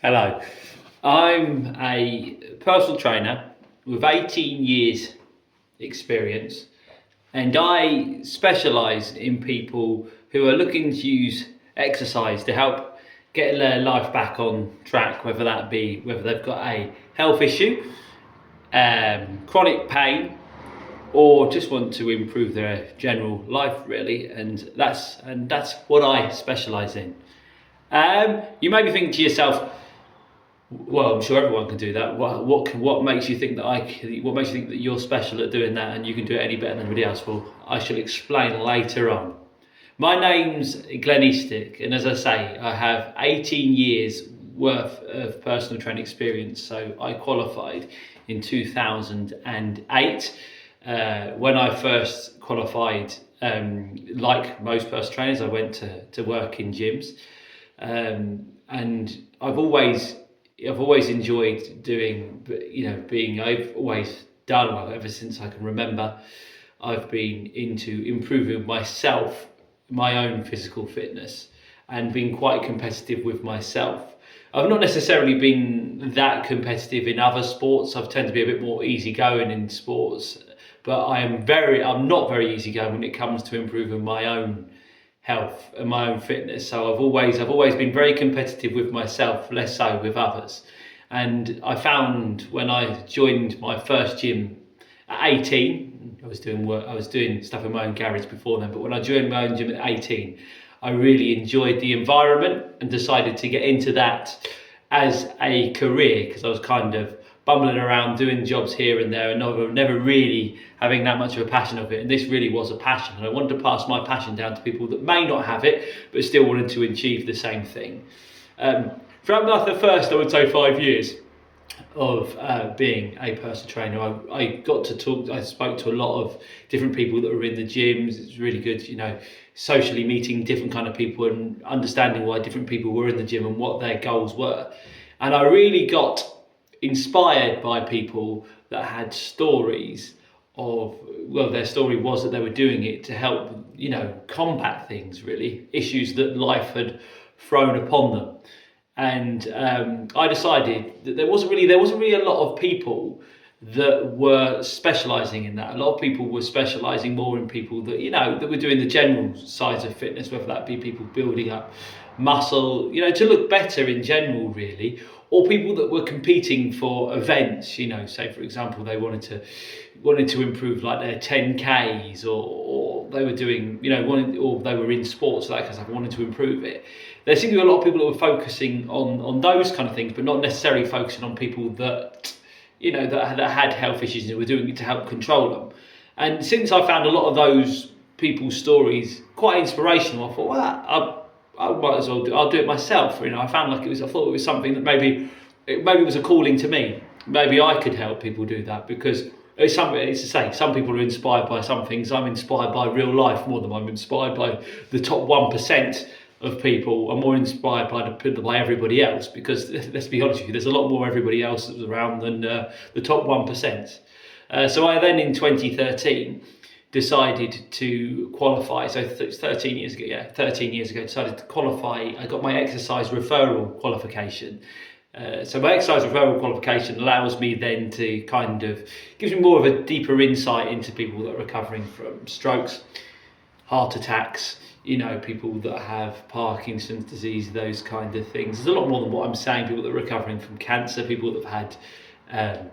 Hello, I'm a personal trainer with 18 years experience, and I specialise in people who are looking to use exercise to help get their life back on track, whether they've got a health issue, chronic pain, or just want to improve their general life really, and that's what I specialise in. You may be thinking to yourself, well, I'm sure everyone can do that. What makes you think that what makes you think that you're special at doing that and you can do it any better than anybody else? Well, I shall explain later on. My name's Glen Eastick, and as I say, I have 18 years worth of personal training experience. So I qualified in 2008. When I first qualified, like most personal trainers, I went to work in gyms, and I've always enjoyed doing, I've always done well ever since I can remember. I've been into improving myself, my own physical fitness, and been quite competitive with myself. I've not necessarily been that competitive in other sports. I've tended to be a bit more easygoing in sports, but I'm not very easygoing when it comes to improving my own health and my own fitness. So I've always been very competitive with myself, less so with others. And I found when I joined my first gym at 18, I was doing stuff in my own garage before then, but when I joined my own gym at 18, I really enjoyed the environment and decided to get into that as a career, because I was kind of bumbling around doing jobs here and there and never really having that much of a passion of it. And this really was a passion, and I wanted to pass my passion down to people that may not have it but still wanted to achieve the same thing. Throughout the first, I would say, 5 years of being a personal trainer, I spoke to a lot of different people that were in the gyms. It's really good, socially meeting different kind of people and understanding why different people were in the gym and what their goals were. And I really got inspired by people that had stories of, well, their story was that they were doing it to help, combat things, really, issues that life had thrown upon them. And I decided that there wasn't really a lot of people that were specialising in that. A lot of people were specialising more in people that, that were doing the general sides of fitness, whether that be people building up muscle, to look better in general, really, or people that were competing for events, say for example they wanted to improve like their 10Ks, or they were doing, or they were in sports, that kind of stuff, wanted to improve it. There seemed to be a lot of people that were focusing on those kind of things, but not necessarily focusing on people that, that had health issues and were doing it to help control them. And since I found a lot of those people's stories quite inspirational, I thought, well, I might as well I'll do it myself. I found I thought it was something that maybe it was a calling to me. Maybe I could help people do that, because it's to say, some people are inspired by some things. I'm inspired by real life more than I'm inspired by the top 1% of people. I'm more inspired by everybody else, because let's be honest with you, there's a lot more everybody else that's around than the top 1%. So I then in 2013 decided to qualify. So 13 years ago, decided to qualify. I got my exercise referral qualification. So my exercise referral qualification allows me then to gives me more of a deeper insight into people that are recovering from strokes, heart attacks, people that have Parkinson's disease, those kind of things. There's a lot more than what I'm saying. People that are recovering from cancer, people that have had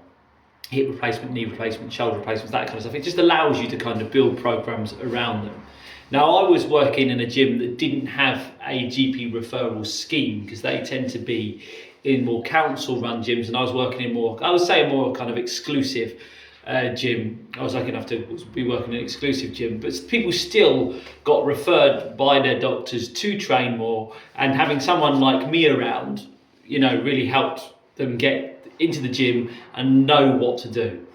hip replacement, knee replacement, shoulder replacements, that kind of stuff. It just allows you to kind of build programs around them. Now, I was working in a gym that didn't have a GP referral scheme, because they tend to be in more council-run gyms, and I was working in more kind of exclusive gym. I was lucky enough to be working in an exclusive gym, but people still got referred by their doctors to train more, and having someone like me around, really helped them get into the gym and know what to do.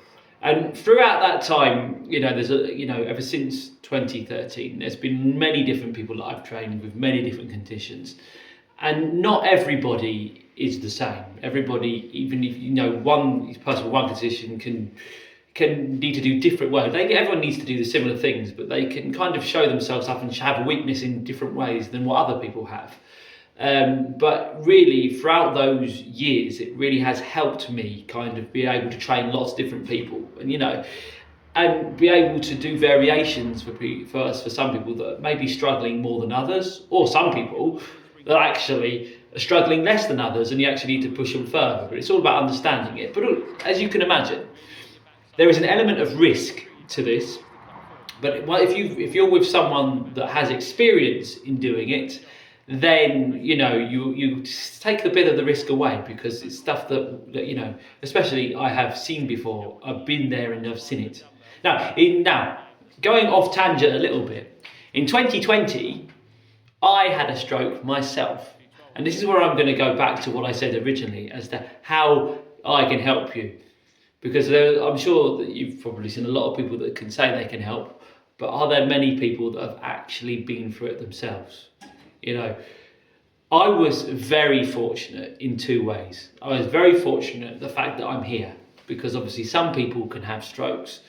And throughout that time, ever since 2013, there's been many different people that I've trained with many different conditions, and not everybody is the same. Everybody, even if one person with one condition can need to do different work. Everyone needs to do the similar things, but they can kind of show themselves up and have a weakness in different ways than what other people have. But really, throughout those years, it really has helped me kind of be able to train lots of different people, and and be able to do variations for some people that may be struggling more than others, or some people that actually are struggling less than others, and you actually need to push them further. But it's all about understanding it. But as you can imagine, there is an element of risk to this. But if you're with someone that has experience in doing it, then you take a bit of the risk away, because it's stuff that especially I have seen before. I've been there and I've seen it. Now going off tangent a little bit, in 2020 I had a stroke myself, and this is where I'm going to go back to what I said originally as to how I can help you, because I'm sure that you've probably seen a lot of people that can say they can help, but are there many people that have actually been through it themselves? I was very fortunate in two ways. I was very fortunate the fact that I'm here, because obviously some people can have strokes,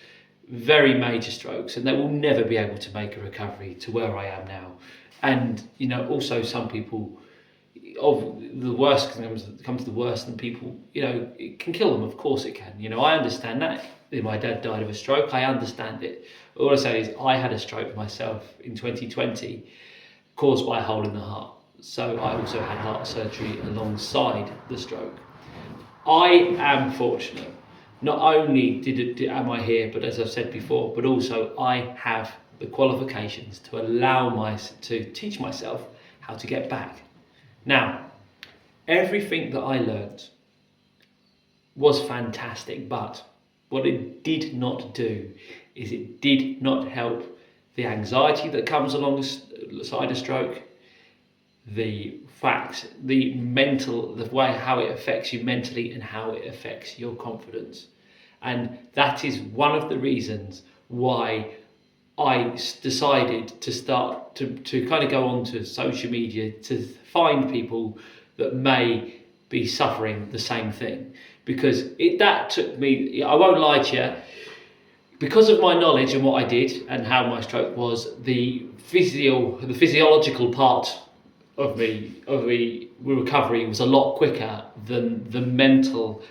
very major strokes, and they will never be able to make a recovery to where I am now. And also some people, of the worst comes to the worst, and people, it can kill them. Of course it can. I understand that. My dad died of a stroke. I understand it. All I say is I had a stroke myself in 2020, caused by a hole in the heart. So I also had heart surgery alongside the stroke. I am fortunate. Not only am I here, but as I've said before, but also I have the qualifications to to teach myself how to get back. Now, everything that I learned was fantastic, but what it did not do is it did not help the anxiety that comes alongside a stroke, the way how it affects you mentally, and how it affects your confidence. And that is one of the reasons why I decided to start to kind of go onto social media to find people that may be suffering the same thing, because that took me, I won't lie to you, because of my knowledge and what I did and how my stroke was, the physiological part of the recovery was a lot quicker than the mental part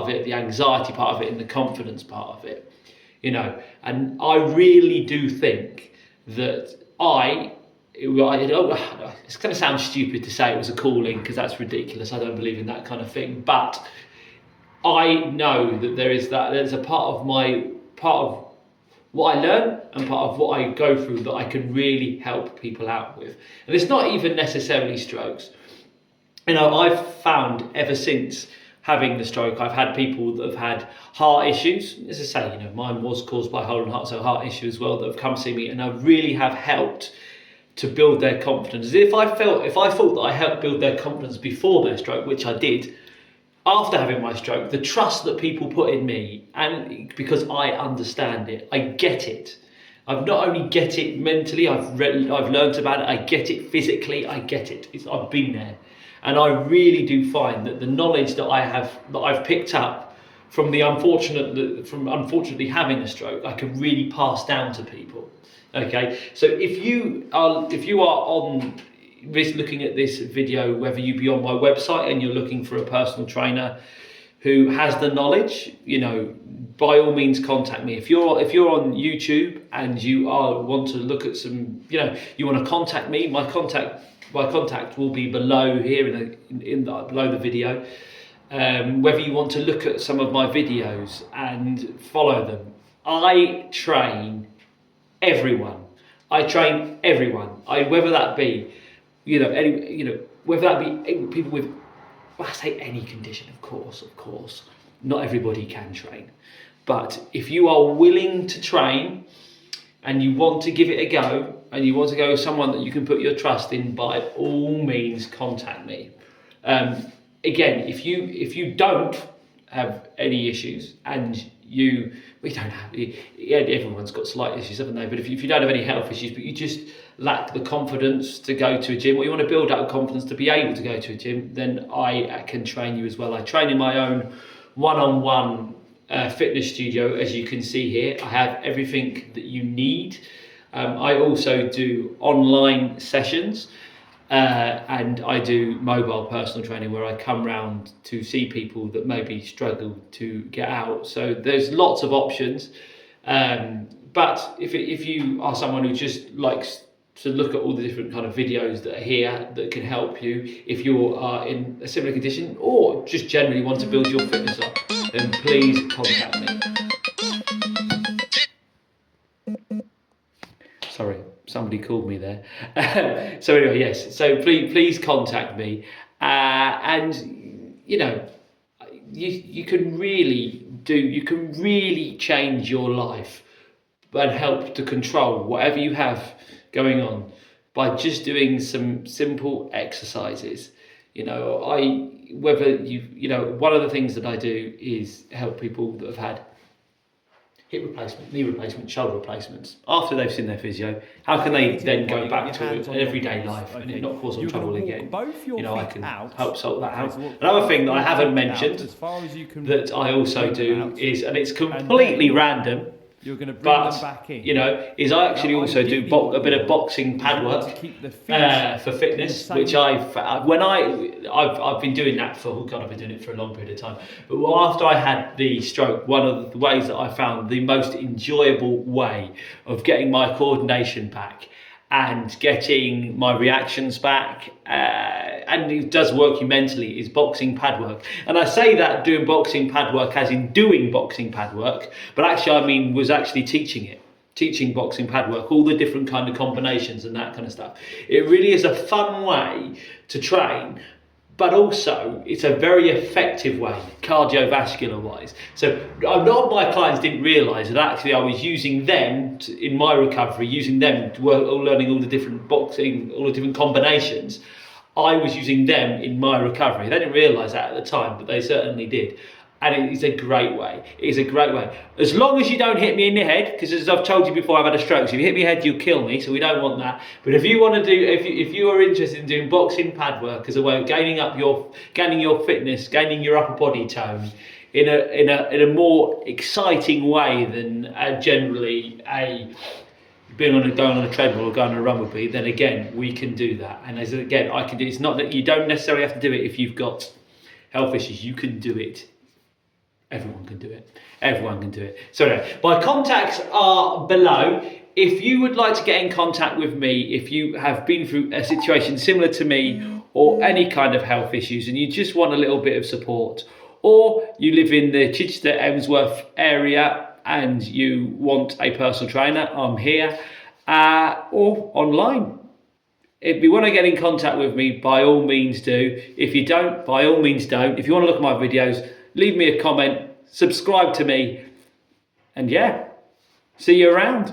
of it, the anxiety part of it, and the confidence part of it. And I really do think that it's going to sound stupid to say it was a calling, because that's ridiculous. I don't believe in that kind of thing. But I know that there's a part of what I learn and part of what I go through that I can really help people out with. And it's not even necessarily strokes. I've found ever since having the stroke, I've had people that have had heart issues. As I say, mine was caused by a hole in the heart, so heart issue as well, that have come see me, and I really have helped to build their confidence. If I thought that I helped build their confidence before their stroke, which I did, after having my stroke, the trust that people put in me, and because I understand it, I get it. I've not only get it mentally, I've learned about it, I get it physically, I get it. I've been there. And I really do find that the knowledge that I've picked up from unfortunately having a stroke, I can really pass down to people. Okay, so if you are looking at this video, whether you be on my website and you're looking for a personal trainer who has the knowledge, by all means contact me. If you're on YouTube and you want to look at some, you want to contact me, my contact will be below here below the video. Whether you want to look at some of my videos and follow them, I train everyone. Whether that be, whether that be people with, I say any condition, of course, not everybody can train. But if you are willing to train and you want to give it a go, and you want to go with someone that you can put your trust in, by all means contact me. Again, if you don't have any issues, and everyone's got slight issues, haven't they? But if you don't have any health issues, but you just lack the confidence to go to a gym, or you want to build up confidence to be able to go to a gym, then I can train you as well. I train in my own one-on-one fitness studio, as you can see here. I have everything that you need. I also do online sessions. And I do mobile personal training where I come round to see people that maybe struggle to get out. So there's lots of options. But if you are someone who just likes to look at all the different kind of videos that are here that can help you, if you are in a similar condition or just generally want to build your fitness up, then please contact me. Sorry, somebody called me there. So anyway, yes. So please contact me, and you know, you can really change your life and help to control whatever you have going on by just doing some simple exercises. You know, one of the things that I do is help people that have had hip replacement, knee replacement, shoulder replacements. After they've seen their physio, how can they then go back to an everyday life and it not cause them trouble again? You know, I can help sort that out. Another thing that I haven't mentioned that I also do is, and it's completely random, you're going to bring them back in. You know, is I actually also do a bit of boxing pad work for fitness, which I've been doing that for, I've been doing it for a long period of time. But after I had the stroke, one of the ways that I found the most enjoyable way of getting my coordination back and getting my reactions back, and it does work you mentally, is boxing pad work. And I say that doing boxing pad work as in doing boxing pad work, but actually I mean was actually teaching boxing pad work, all the different kind of combinations and that kind of stuff. It really is a fun way to train, but also it's a very effective way, cardiovascular wise. So a lot of my clients didn't realise that actually I was using them in my recovery, using them to work, learning all the different boxing, all the different combinations. I was using them in my recovery. They didn't realise that at the time, but they certainly did. And it is a great way. It is a great way. As long as you don't hit me in the head, because as I've told you before, I've had a stroke. So if you hit me in the head, you'll kill me. So we don't want that. But if you want to do, if you are interested in doing boxing pad work as a way of gaining your fitness, gaining your upper body tone in a more exciting way than generally going on a treadmill or going on a run would be, then again we can do that. And as again, I can do. It's not that you don't necessarily have to do it if you've got health issues. You can do it. Everyone can do it. Everyone can do it. So anyway, my contacts are below. If you would like to get in contact with me, if you have been through a situation similar to me or any kind of health issues and you just want a little bit of support, or you live in the Chichester, Emsworth area and you want a personal trainer, I'm here, or online. If you want to get in contact with me, by all means do. If you don't, by all means don't. If you want to look at my videos, leave me a comment, subscribe to me, and yeah, see you around.